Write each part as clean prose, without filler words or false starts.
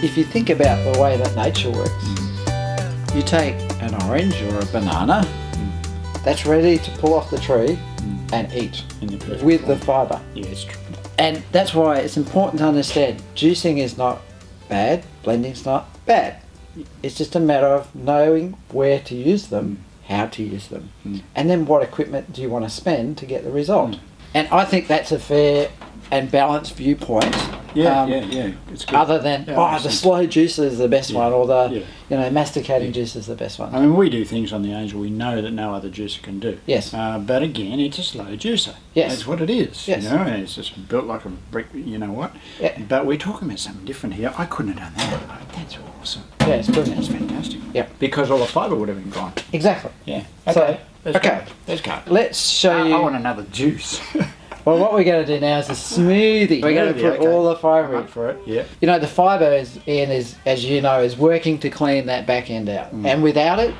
If you think about the way that nature works, you take an orange or a banana that's ready to pull off the tree and eat with the fibre. Yeah, it's true. And that's why it's important to understand juicing is not bad, blending's not bad. It's just a matter of knowing where to use them, how to use them, and then what equipment do you want to spend to get the result. And I think that's a fair and balanced viewpoint. Yeah, yeah. It's good. Other than, the slow juicer is the best one, or the masticating juice is the best one. I mean, we do things on the Angel we know that no other juicer can do. Yes. But again, it's a slow juicer. Yes. That's what it is. Yes. You know, and it's just built like a brick, you know what? Yeah. But we're talking about something different here. I couldn't have done that. Oh, that's awesome. Yeah, it's brilliant. That's fantastic. Yeah. Because all the fibre would have been gone. Exactly. Yeah. Okay. Let's Okay. go. Let's go. Let's show you. I want another juice. Well, what we're going to do now is a smoothie. We're going to put all the fibre in. for it. Yeah. You know, the fibre is, as you know, is working to clean that back end out. And without it,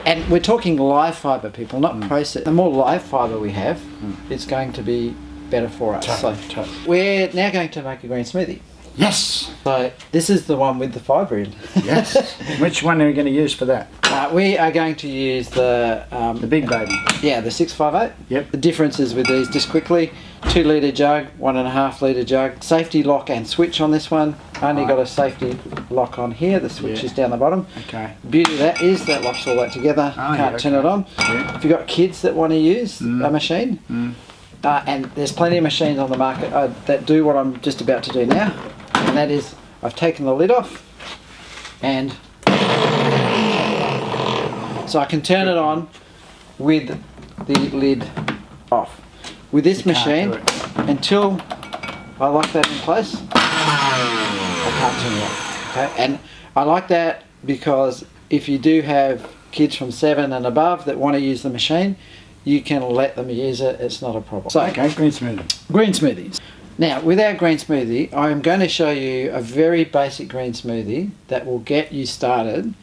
and we're talking live fibre, people, not processed. The more live fibre we have, it's going to be better for us. Totally. We're now going to make a green smoothie. Yes. So this is the one with the fibre in. Yes. Which one are we going to use for that? We are going to use the big baby. Yeah, the 658. Yep. The differences with these, just quickly, 2 litre jug, 1.5 litre jug, safety lock and switch on this one. Only got a safety lock on here. The switch is down the bottom. Okay. Beauty of that is that locks all that together. Can't turn it on. Yeah. If you've got kids that want to use a machine, and there's plenty of machines on the market that do what I'm just about to do now, and that is I've taken the lid off, and so I can turn it on with the lid off. With this machine, until I lock that in place, I can't turn it on. Okay? And I like that because if you do have kids from 7 and above that want to use the machine, you can let them use it, it's not a problem. So, okay, green smoothie. Green smoothies. Now, with our green smoothie, I'm going to show you a very basic green smoothie that will get you started,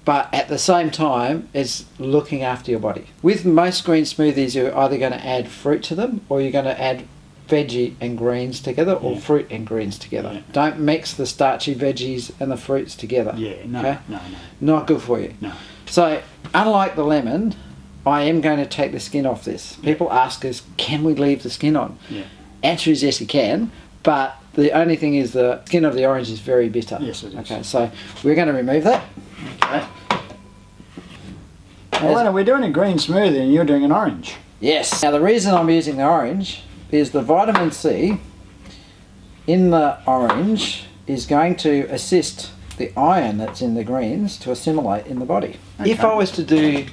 but at the same time, it's looking after your body. With most green smoothies, you're either going to add fruit to them, or you're going to add veggie and greens together, or fruit and greens together. Yeah. Don't mix the starchy veggies and the fruits together. Yeah, no, okay? no. Not good for you. No. So, unlike the lemon, I am going to take the skin off this. People ask us, can we leave the skin on? Yeah. Answer is yes, you can, but the only thing is the skin of the orange is very bitter. Yes, it is. Okay, so we're going to remove that. Okay. Well, we're doing a green smoothie and you're doing an orange. Yes. Now the reason I'm using the orange is the vitamin C in the orange is going to assist the iron that's in the greens to assimilate in the body. Okay. If I was to do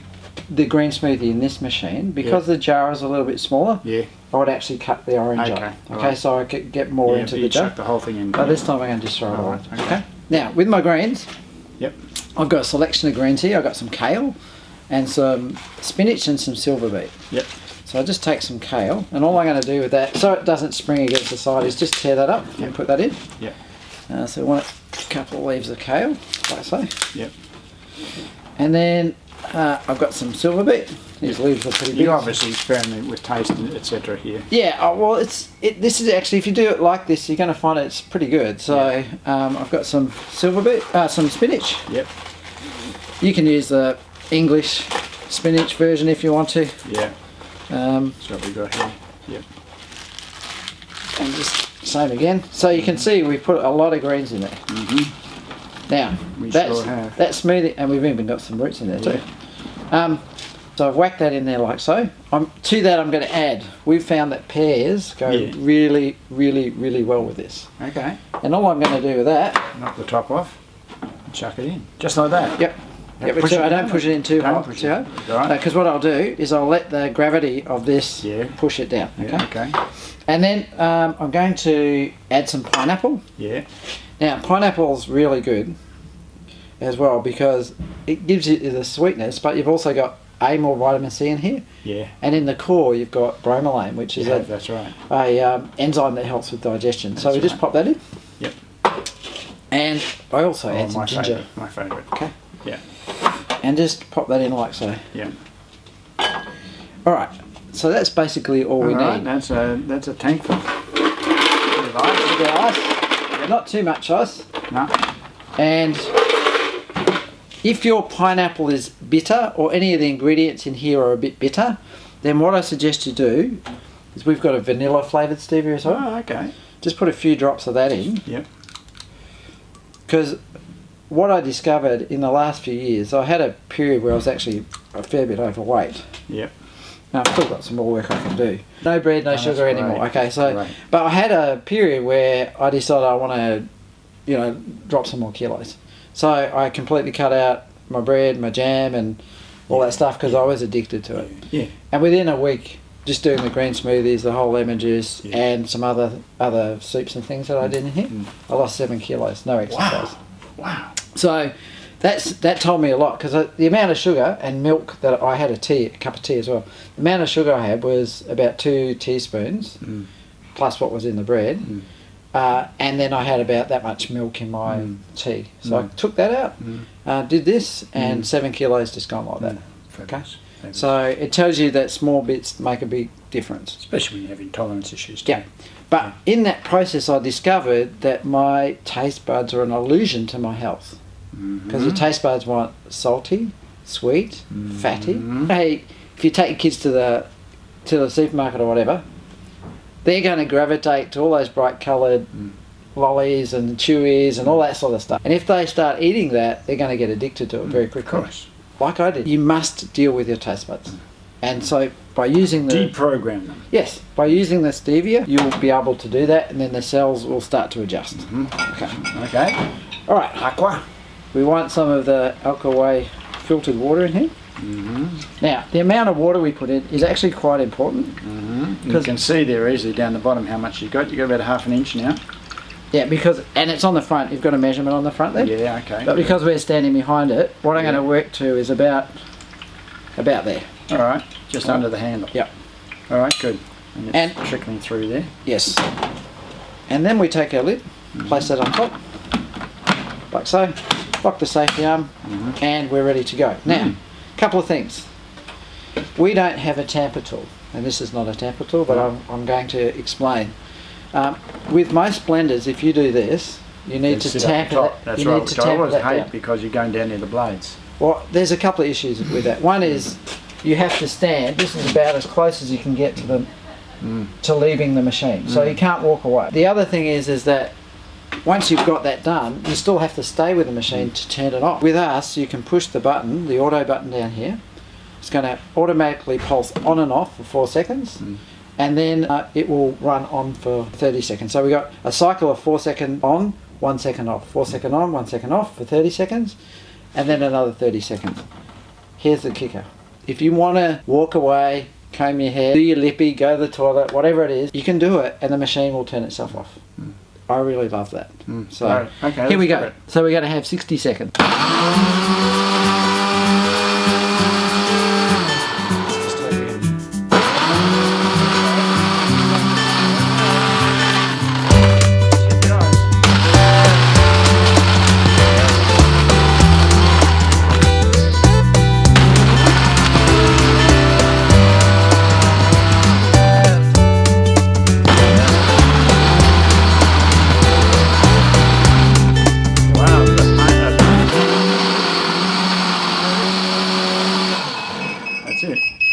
the green smoothie in this machine, because the jar is a little bit smaller, I would actually cut the orange up. Okay, so I could get more into the jar. Chuck the whole thing in. But this time I'm going to just throw it away. Okay. Now with my greens, I've got a selection of greens here. I've got some kale and some spinach and some silver beet. Yep. So I just take some kale, and all I'm going to do with that, so it doesn't spring against the side, is just tear that up and put that in. Yep. So I want a couple of leaves of kale, like so. Yep. And then I've got some silver beet. These leaves are pretty big. You obviously experiment with taste, etc. here. Yeah, well, this is actually, if you do it like this, you're going to find it's pretty good. So I've got some silver beet, some spinach. Yep. You can use the English spinach version if you want to. Yeah. That's what we got here. Yep. And just same again. So you can see we put a lot of greens in there. Now that smoothie, and we've even got some roots in there too. So I've whacked that in there like so. To that I'm going to add, we've found that pears go really, really, really well with this. Okay. And all I'm going to do with that, knock the top off and chuck it in. Just like that? Yep. I don't push it in too hard. Because what I'll do is I'll let the gravity of this push it down. Okay. And then I'm going to add some pineapple. Yeah. Now pineapple's really good as well because it gives you the sweetness, but you've also got more vitamin C in here. Yeah. And in the core you've got bromelain, which is a enzyme that helps with digestion. So we just pop that in. Yep. And I also add some ginger. My favourite. Okay. Yeah. And just pop that in like so. Yeah. All right, so that's basically all we need. That's a tank full. A bit of ice. Yeah, not too much ice. No. And if your pineapple is bitter, or any of the ingredients in here are a bit bitter, then what I suggest you do is we've got a vanilla flavoured stevia as well. Oh, okay. Just put a few drops of that in. Yep. Because what I discovered in the last few years, I had a period where I was actually a fair bit overweight. Yep. Now I've still got some more work I can do. No bread, no sugar anymore. Great. Okay, so Great. but I had a period where I decided I want to, you know, drop some more kilos. So I completely cut out my bread, my jam, and all that stuff because I was addicted to it. Yeah. And within a week, just doing the green smoothies, the whole lemon juice, and some other soups and things that I did in here, I lost 7 kilos, no exercise. Wow. So that told me a lot because the amount of sugar and milk that I had a cup of tea as well. The amount of sugar I had was about 2 teaspoons plus what was in the bread, and then I had about that much milk in my tea. So I took that out, did this, and 7 kilos just gone like that. Okay. So it tells you that small bits make a big difference. Especially when you have intolerance issues too. Yeah. But in that process I discovered that my taste buds are an illusion to my health. Because your taste buds want salty, sweet, fatty. Hey, if you take your kids to the supermarket or whatever, they're going to gravitate to all those bright coloured lollies and chewies and all that sort of stuff. And if they start eating that, they're going to get addicted to it very quickly. Of course. Like I did. You must deal with your taste buds. And so by using the... Deprogram them. Yes. By using the stevia, you'll be able to do that, and then the cells will start to adjust. Okay. All right. Aqua. We want some of the AlkaWay filtered water in here. Now, the amount of water we put in is actually quite important. You can see there easily down the bottom how much you've got. You've got about 1/2 inch now. Yeah, and it's on the front. You've got a measurement on the front there. Yeah, okay. But because we're standing behind it, what I'm going to work to is about there. All right, just under the handle. Yep. All right, good. And it's trickling through there. Yes. And then we take our lid, place that on top, like so, lock the safety arm, and we're ready to go. Now, a couple of things. We don't have a tamper tool, and this is not a tamper tool, but I'm going to explain. With most blenders, if you do this, you need to tamper that. That's right, which I always hate because you're going down near the blades. Well, there's a couple of issues with that. One is you have to stand. This is about as close as you can get to leaving the machine, so you can't walk away. The other thing is that once you've got that done, you still have to stay with the machine to turn it off. With us, you can push the button, the auto button down here. It's going to automatically pulse on and off for 4 seconds, and then it will run on for 30 seconds. So we got a cycle of 4 seconds on, 1 second off, 4 seconds on, 1 second off for 30 seconds, and then another 30 seconds. Here's the kicker. If you want to walk away, comb your hair, do your lippy, go to the toilet, whatever it is, you can do it and the machine will turn itself off. I really love that. So right. Okay, here we go. So we're going to have 60 seconds.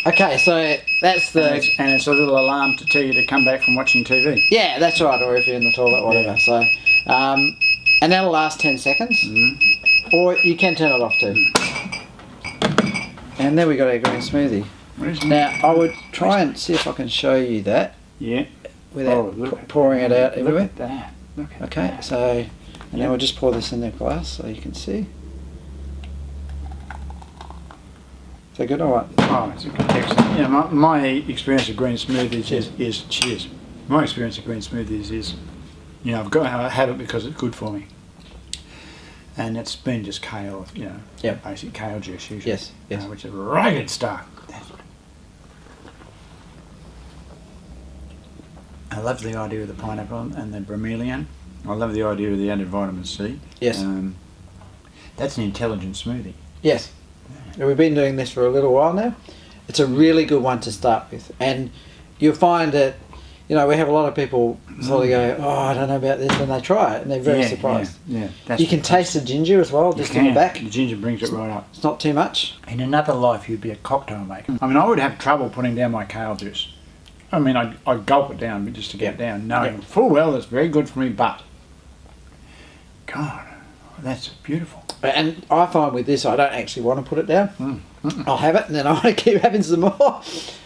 Okay, so that's the... And it's a little alarm to tell you to come back from watching TV. Yeah, that's right, or if you're in the toilet, whatever. So, and that'll last 10 seconds, or you can turn it off too. And then we got our green smoothie. Now, I would try and see if I can show you that. Yeah. Without pouring it out everywhere. Look at that. Look at that. So, and then we'll just pour this in the glass so you can see. Is that good or what? Oh, it's excellent. You know, my experience of green smoothies is cheers. My experience of green smoothies is, you know, I have it because it's good for me. And it's been just kale, you know, basic kale juice usually. Yes, yes. Which is rugged stuff. I love the idea of the pineapple and the bromelian. I love the idea of the added vitamin C. Yes. That's an intelligent smoothie. Yes. We've been doing this for a little while now, It's a really good one to start with, and you'll find that, you know, we have a lot of people sort of go, oh, I don't know about this, and they try it and they're very surprised. Yeah. You can taste the ginger as well, just in the back. The ginger brings it right up. It's not too much. In another life, you'd be a cocktail maker. I mean, I would have trouble putting down my kale juice. I mean, I'd gulp it down just to get it down, knowing full well it's very good for me, but God, that's beautiful. And I find with this, I don't actually want to put it down. I'll have it, and then I want to keep having some more.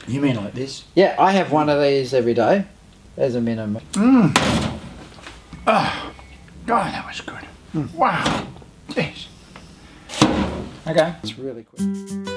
You mean like this? Yeah, I have one of these every day as a minimum. Oh, God, that was good. Wow. Jeez. Okay. It's really quick.